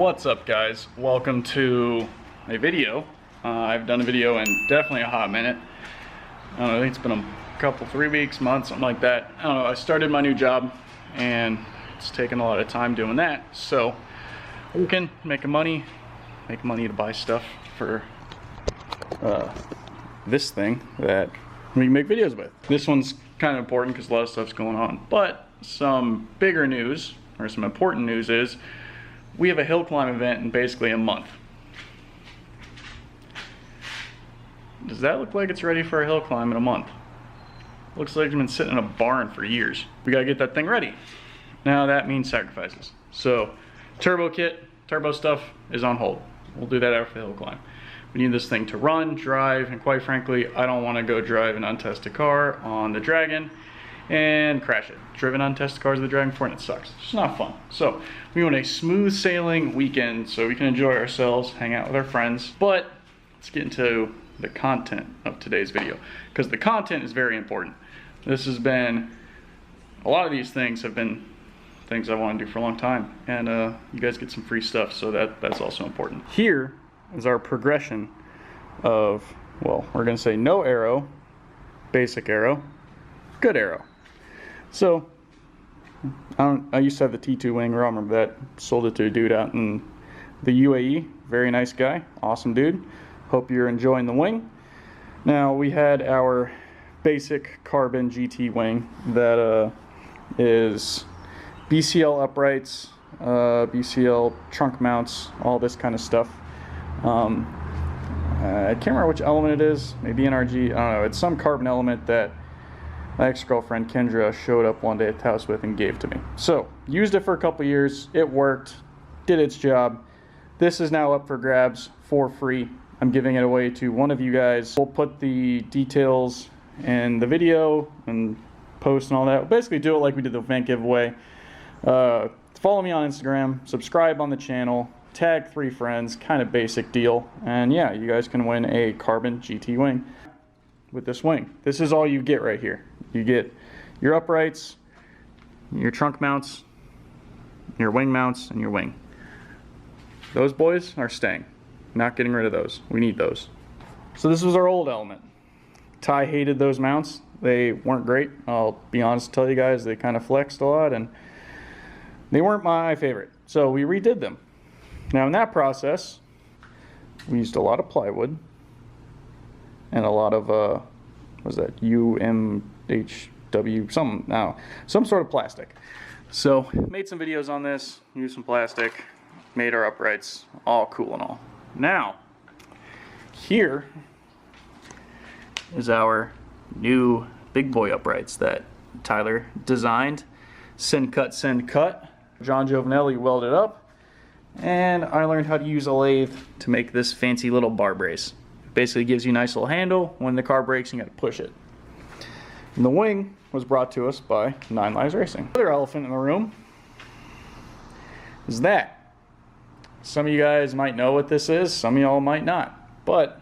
What's up, guys? Welcome to a video. I've done a video in definitely a hot minute. I don't know, I think it's been a couple, 3 weeks, months, something like that. I don't know, I started my new job and it's taken a lot of time doing that. So working, making money to buy stuff for this thing that we can make videos with. This one's kind of important because a lot of stuff's going on. But some bigger news, or some important news, is we have a hill climb event in basically a month. Does that look like it's ready for a hill climb in a month? Looks like it's been sitting in a barn for years. We gotta get that thing ready. Now that means sacrifices. So turbo kit, turbo stuff is on hold. We'll do that after the hill climb. We need this thing to run, drive, and quite frankly, I don't want to go drive an untested car on the Dragon and crash it. Driven untested cars of the Dragon before and it sucks. It's not fun. So we want a smooth sailing weekend so we can enjoy ourselves, hang out with our friends. But let's get into the content of today's video, because the content is very important. This has been, a lot of these things have been things I want to do for a long time, and you guys get some free stuff, so that's also important. Here is our progression of, well, we're going to say no aero, basic aero, good aero. So I used to have the T2 wing, I remember that, sold it to a dude out in the UAE, very nice guy, awesome dude. Hope you're enjoying the wing. Now we had our basic carbon GT wing that is BCL uprights, BCL trunk mounts, all this kind of stuff. I can't remember which element it is, maybe NRG, I don't know. It's some carbon element that my ex-girlfriend Kendra showed up one day at the house with and gave to me. So, used it for a couple years, it worked, did its job. This is now up for grabs for free. I'm giving it away to one of you guys. We'll put the details in the video and post and all that. We'll basically do it like we did the event giveaway. Follow me on Instagram, subscribe on the channel, tag 3 friends, kind of basic deal. And yeah, you guys can win a carbon GT wing with this wing. This is all you get right here. You get your uprights, your trunk mounts, your wing mounts, and your wing. Those boys are staying. Not getting rid of those. We need those. So this was our old element. Ty hated those mounts. They weren't great. I'll be honest and tell you guys, they kind of flexed a lot and they weren't my favorite. So we redid them. Now in that process, we used a lot of plywood and a lot of, what was that, UMHW, some sort of plastic. So made some videos on this, used some plastic, made our uprights, all cool and all. Now, here is our new big boy uprights that Tyler designed. Send cut. John Jovaneli welded up, and I learned how to use a lathe to make this fancy little bar brace. Basically gives you a nice little handle. When the car breaks, you got to push it. And the wing was brought to us by Ninelivesracing. The other elephant in the room is that. Some of you guys might know what this is, some of y'all might not. But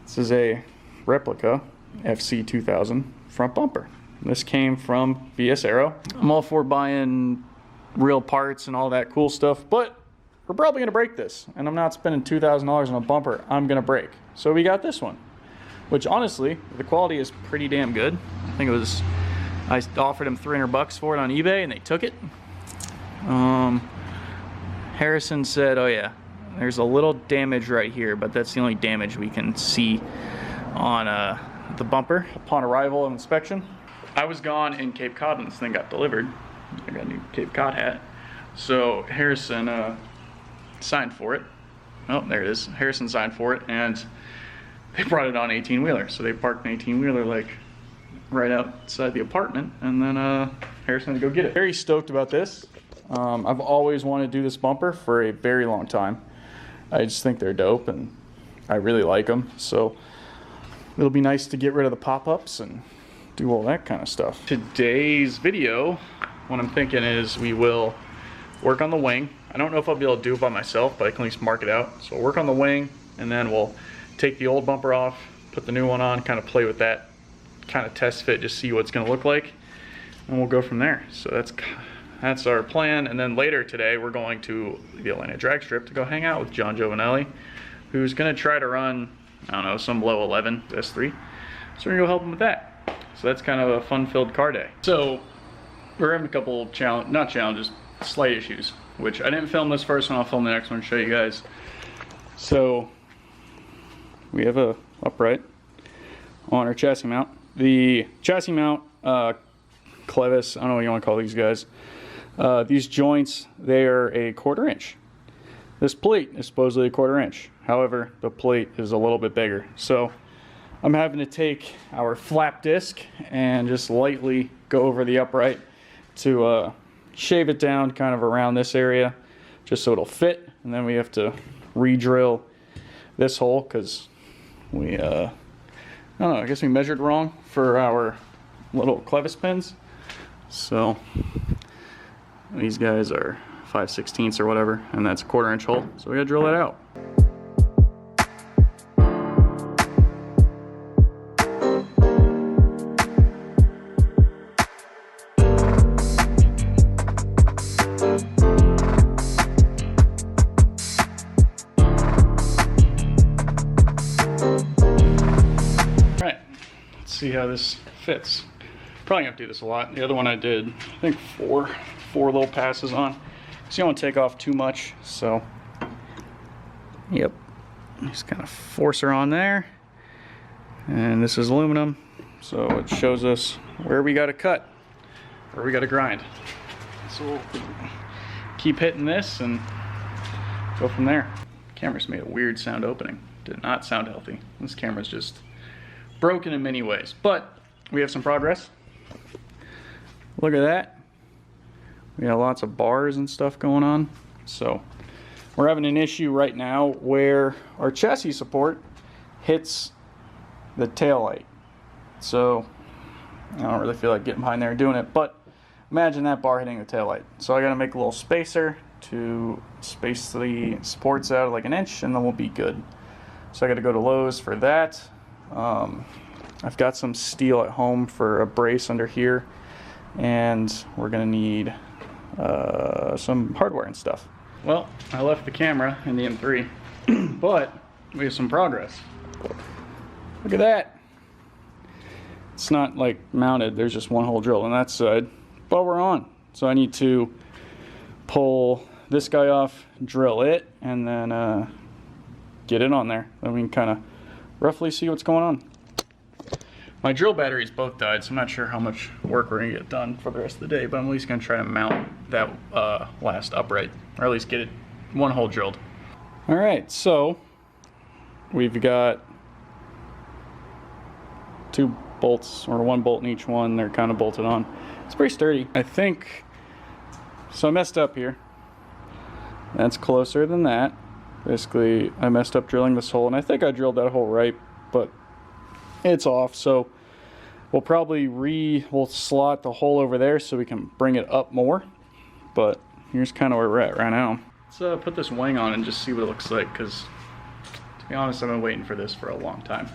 this is a replica FC2000 front bumper. This came from BS Aero. I'm all for buying real parts and all that cool stuff, but we're probably gonna break this, and I'm not spending $2,000 on a bumper I'm gonna break. So we got this one, which honestly, the quality is pretty damn good. I think it was, I offered them $300 for it on eBay and they took it. Harrison said, oh yeah, there's a little damage right here, but that's the only damage we can see on the bumper upon arrival and inspection. I was gone in Cape Cod when this thing got delivered. I got a new Cape Cod hat. So Harrison signed for it. Oh, there it is. Harrison signed for it, and they brought it on 18-wheeler. So they parked an 18-wheeler like right outside the apartment, and then Harrison had to go get it. Very stoked about this. I've always wanted to do this bumper for a very long time. I just think they're dope and I really like them. So it'll be nice to get rid of the pop-ups and do all that kind of stuff. Today's video, what I'm thinking is we will work on the wing. I don't know if I'll be able to do it by myself, but I can at least mark it out. So we'll work on the wing and then we'll take the old bumper off, put the new one on, kind of play with that, kind of test fit, just see what it's gonna look like. And we'll go from there. So that's our plan. And then later today, we're going to the Atlanta drag strip to go hang out with John Jovaneli, who's gonna try to run, I don't know, some low 11 S3. So we're gonna go help him with that. So that's kind of a fun-filled car day. So we're having a couple not challenges, slight issues, which I didn't film this first one. I'll film the next one and show you guys. So we have a upright on our chassis mount. The chassis mount, clevis, I don't know what you want to call these guys. These joints, they are a 1/4 inch. This plate is supposedly a 1/4 inch. However, the plate is a little bit bigger. So I'm having to take our flap disc and just lightly go over the upright to shave it down kind of around this area just so it'll fit. And then we have to re-drill this hole because we, I don't know, I guess we measured wrong for our little clevis pins. So these guys are 5/16 or whatever, and that's a 1/4 inch hole. So we gotta drill that out. See how this fits. Probably gonna have to do this a lot. The other one I did, I think four little passes on. So you don't want to take off too much. So, yep, just kind of force her on there. And this is aluminum, so it shows us where we got to cut, where we got to grind. So we'll keep hitting this and go from there. Camera's made a weird sound opening. Did not sound healthy. This camera's just broken in many ways, but we have some progress. Look at that. We got lots of bars and stuff going on. So we're having an issue right now where our chassis support hits the tail light. So I don't really feel like getting behind there and doing it, but imagine that bar hitting the tail light. So I gotta make a little spacer to space the supports out like 1 inch, and then we'll be good. So I gotta go to Lowe's for that. I've got some steel at home for a brace under here, and we're gonna need some hardware and stuff. Well, I left the camera in the M3, but we have some progress. Look at that. It's not like mounted, there's just one hole drilled on that side, but we're on. So I need to pull this guy off, drill it, and then get it on there. Then we can kind of roughly see what's going on. My drill batteries both died, so I'm not sure how much work we're gonna get done for the rest of the day, but I'm at least gonna try to mount that last upright, or at least get it one hole drilled. All right, so we've got 2 bolts, or 1 bolt in each one. They're kind of bolted on. It's pretty sturdy, I think. So I messed up here. That's closer than that. Basically, I messed up drilling this hole, and I think I drilled that hole right, but it's off. So we'll probably we'll slot the hole over there so we can bring it up more. But here's kind of where we're at right now. Let's put this wing on and just see what it looks like, because to be honest, I've been waiting for this for a long time.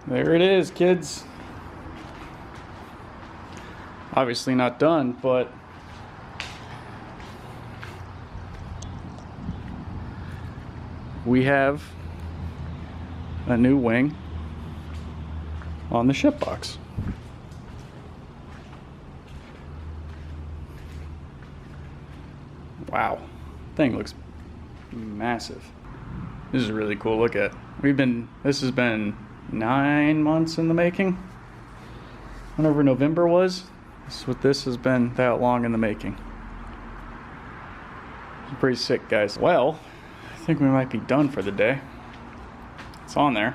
There it is, kids. Obviously not done, but we have a new wing on the ship box. Wow, thing looks massive. This is really cool. Look at, this has been 9 months in the making. Whenever November was, this has been that long in the making. It's pretty sick, guys. Well, I think we might be done for the day. It's on there.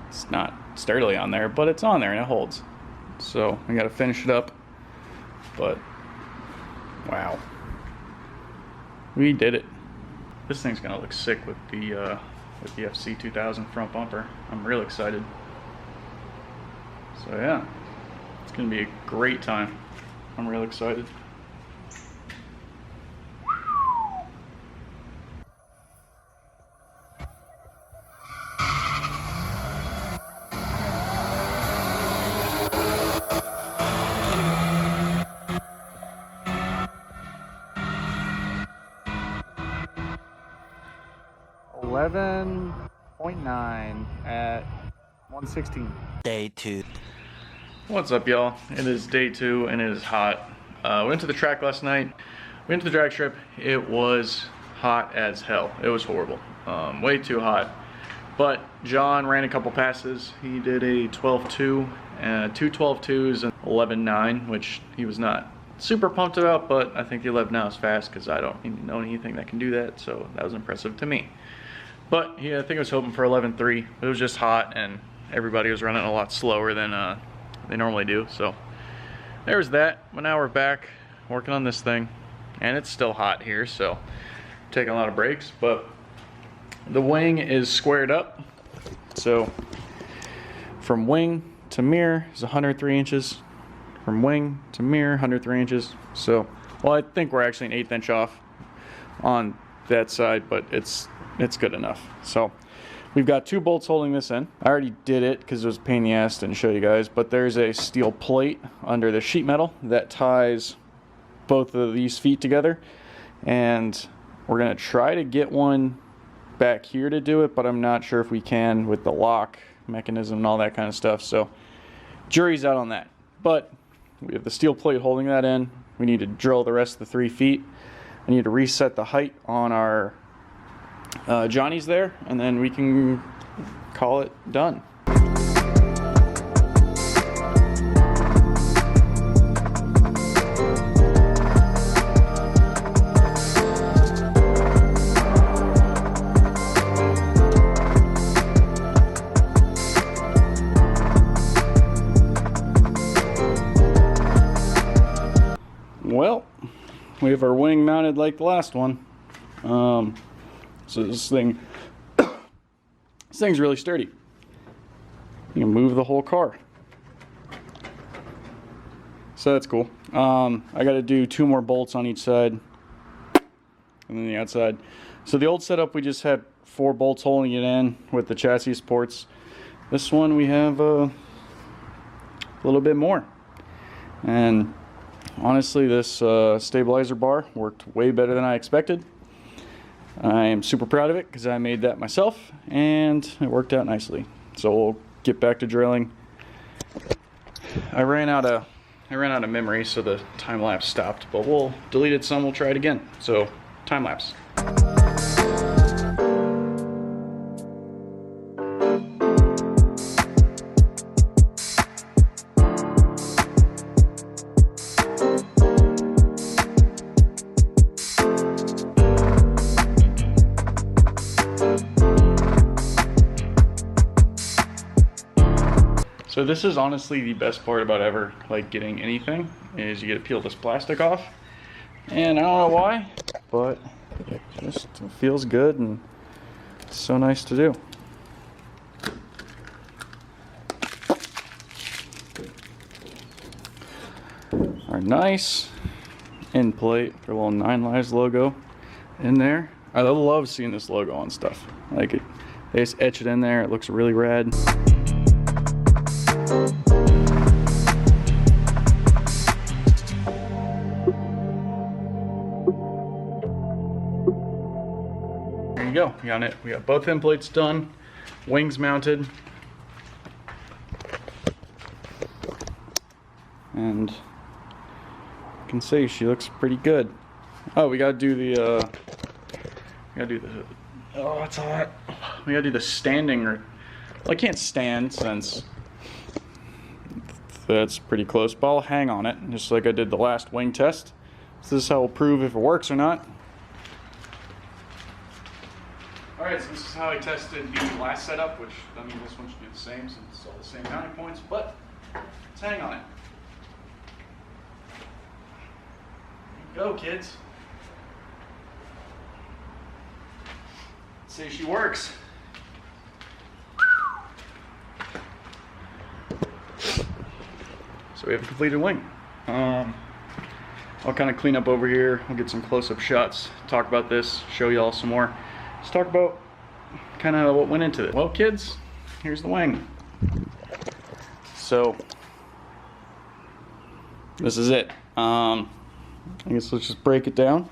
It's not sturdily on there, but it's on there and it holds. So we got to finish it up. But wow, we did it. This thing's gonna look sick with the FC2000 front bumper. I'm real excited. So yeah, It's gonna be a great time. I'm real excited. .9 at 116. Day 2. What's up, y'all? It is day 2 and it is hot. Went to the track last night. Went to the drag strip. It was hot as hell. It was horrible. Way too hot. But John ran a couple passes. He did a 12.2, 2 12.2s and 11.9, which he was not super pumped about, but I think the 11 now is fast because I don't even know anything that can do that, so that was impressive to me. But yeah, I think I was hoping for 11.3. It was just hot and everybody was running a lot slower than they normally do, so there's that. But now we're back working on this thing, and it's still hot here, so I'm taking a lot of breaks. But the wing is squared up, so from wing to mirror is 103 inches. From wing to mirror, 103 inches. So, well, I think we're actually an 1/8 inch off on that side, but it's good enough. So we've got 2 bolts holding this in. I already did it because it was a pain in the ass, didn't show you guys, but there's a steel plate under the sheet metal that ties both of these feet together, and we're gonna try to get one back here to do it, but I'm not sure if we can with the lock mechanism and all that kind of stuff, so jury's out on that. But we have the steel plate holding that in. We need to drill the rest of the 3 feet. I need to reset the height on our Johnny's there, and then we can call it done. Well, we have our wing mounted like the last one. So this thing's really sturdy. You can move the whole car. So that's cool. I got to do 2 more bolts on each side, and then the outside. So the old setup, we just had 4 bolts holding it in with the chassis supports. This one we have a little bit more. And honestly, this stabilizer bar worked way better than I expected. I am super proud of it because I made that myself, and it worked out nicely. So we'll get back to drilling. I ran out of memory, so the time lapse stopped. But we'll delete it some. We'll try it again. So time lapse. So this is honestly the best part about ever getting anything, is you get to peel this plastic off, and I don't know why, but it just feels good and it's so nice to do. Our nice end plate for a little 9 Lives logo in there. I love seeing this logo on stuff. They just etch it in there. It looks really rad. There you go. We got both end plates done, wings mounted, and you can see she looks pretty good. Oh, we gotta do the oh, it's hot. We gotta do the standing, or well, I can't stand since that's pretty close, but I'll hang on it just like I did the last wing test. So this is how we'll prove if it works or not. Alright, so this is how I tested the last setup, which I mean this one should be the same since it's all the same mounting points, but let's hang on it. There you go, kids. Let's see if she works. So we have a completed wing. I'll kind of clean up over here. We'll get some close-up shots, talk about this, show y'all some more. Let's talk about kind of what went into it. Well, kids, here's the wing. So this is it. I guess let's just break it down.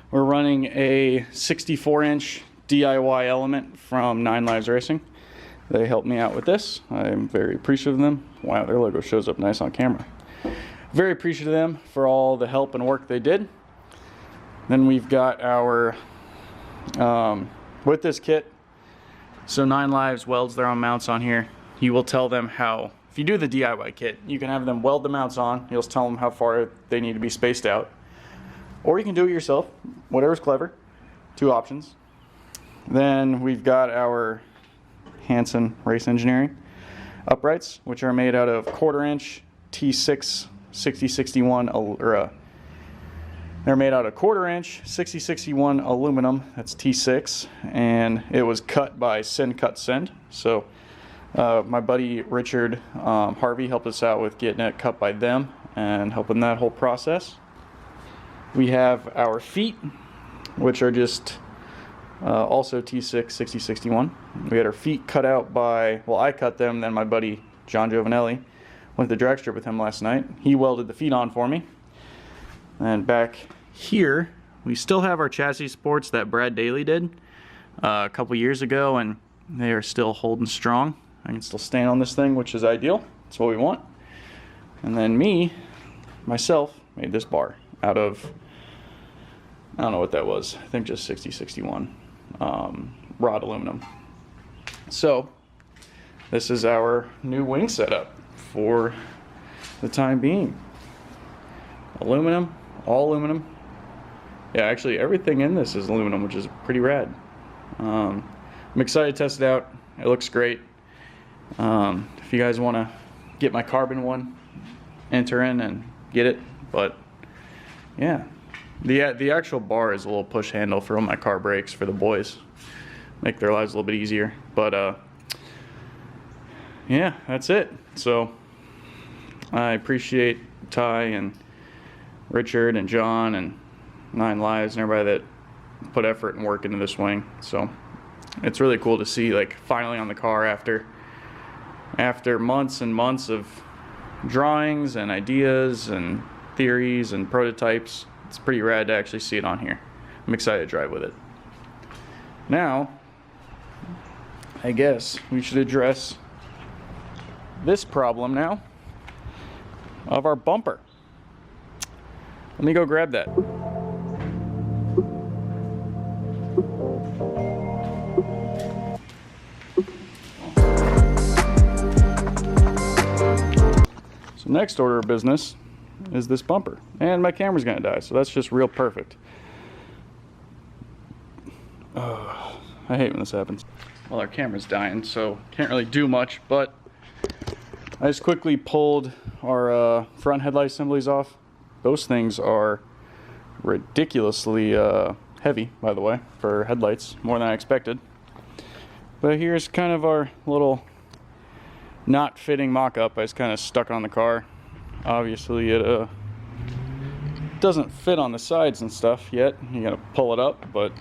We're running a 64-inch DIY element from Ninelivesracing. They helped me out with this. I'm very appreciative of them. Wow, their logo shows up nice on camera. Very appreciative of them for all the help and work they did. Then we've got our, with this kit, so Ninelives welds their own mounts on here. You will tell them how, if you do the DIY kit, you can have them weld the mounts on. You'll tell them how far they need to be spaced out. Or you can do it yourself, whatever's clever. 2 options. Then we've got our Hansen Race Engineering uprights, which are made out of 1/4-inch T6 6061, or they're made out of 1/4-inch 6061 aluminum. That's T6, and it was cut by Send Cut Send. So my buddy Richard Harvey helped us out with getting it cut by them and helping that whole process. We have our feet, which are just also T6 6061. We had our feet cut out by, well, I cut them, then my buddy John Jovaneli went to the drag strip with him last night. He welded the feet on for me. And back here, we still have our chassis supports that Brad Daley did a couple years ago, and they are still holding strong. I can still stand on this thing, which is ideal. That's what we want. And then myself, made this bar out of, I don't know what that was. I think just 6061 rod aluminum. So this is our new wing setup for the time being. Aluminum, all aluminum. Yeah, actually everything in this is aluminum, which is pretty rad. I'm excited to test it out. It looks great. If you guys want to get my carbon one, enter in and get it. But yeah, the actual bar is a little push handle for all my car brakes for the boys. Make their lives a little bit easier. But yeah, that's it. So I appreciate Ty and Richard and John and Ninelives and everybody that put effort and work into this wing. So it's really cool to see, like, finally on the car after months and months of drawings and ideas and theories and prototypes. It's pretty rad to actually see it on here. I'm excited to drive with it. Now, I guess we should address this problem now of our bumper. Let me go grab that. So next order of business is this bumper, and my camera's gonna die, so that's just real perfect. I hate when this happens. Well, our camera's dying, so can't really do much, but I just quickly pulled our front headlight assemblies off. Those things are ridiculously heavy, by the way, for headlights, more than I expected. But here's kind of our little not fitting mock-up. I just kind of stuck on the car. Obviously it doesn't fit on the sides and stuff yet. You gotta pull it up, but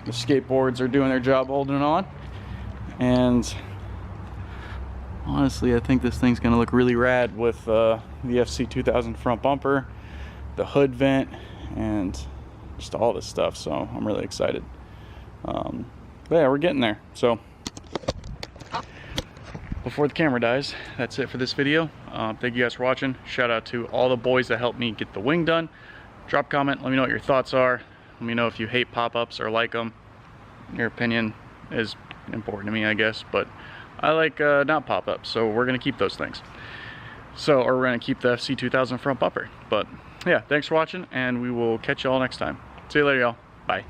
the skateboards are doing their job holding it on. And honestly, I think this thing's gonna look really rad with the FC2000 front bumper, the hood vent, and just all this stuff. So I'm really excited. But yeah, we're getting there. So before the camera dies, that's it for this video. Thank you guys for watching. Shout out to all the boys that helped me get the wing done. Drop a comment, let me know what your thoughts are. Let me know if you hate pop-ups or like them. Your opinion is important to me, I guess, but I like not pop-ups, so we're gonna keep those things. So, or we're gonna keep the FC2000 front bumper. But yeah, thanks for watching, and we will catch y'all next time. See you later, y'all. Bye.